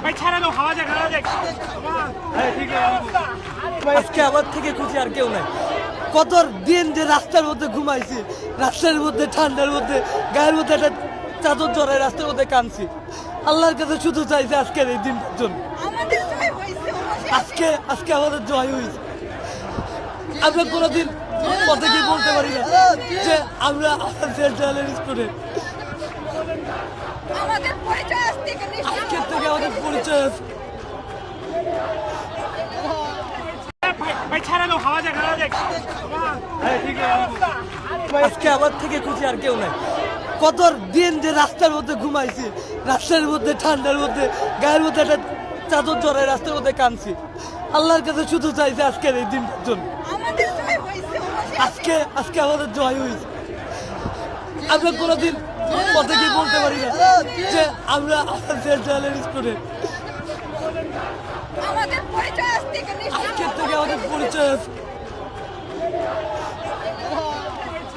ভাই ছাড়া দাও, হাওয়া যাক, হাওয়া যাক। হ্যাঁ, ঠিক আছে। আজকে আমার থেকে খুশি আর কেউ নাই। কত দিন যে রাস্তার মধ্যে ঘুমাইছি, রাস্তার মধ্যে ঠান্ডার মধ্যে গায়ের মধ্যে একটা চাদর জড়ায় রাস্তার মধ্যে কাঁদছি। আল্লাহর কাছে শুধু চাইছে আজকের এই দিনটার জন্য। আজকে আজকে আমাদের জয় হয়েছে। আমরা কোনোদিন পথে গিয়ে বলতে পারি না যে আমরা সেন্ট্রালের স্টুডেন্ট। আজকের থেকে আমাদের পরিচয় আছে। ভাই ছাড়া দাও, হাওয়া যাক, হাওয়া যাক। হ্যাঁ, ঠিক আছে। আজকে আমার থেকে খুশি আর কেউ নাই। কত দিন যে রাস্তার মধ্যে ঘুমাইছি, রাস্তার মধ্যে ঠান্ডার মধ্যে গায়ের মধ্যে একটা চাদর জড়ায় রাস্তার মধ্যে কাঁদছি। আল্লাহর কাছে শুধু চাইছে আজকের এই দিনটার জন্য। আজকে আজকে আমাদের জয় হয়েছে। আমরা কোনোদিন পথে গিয়ে বলতে পারি না যে আমরা সেন্ট্রালের স্টুডেন্ট। আজকের থেকে আমাদের পরিচয় আছে।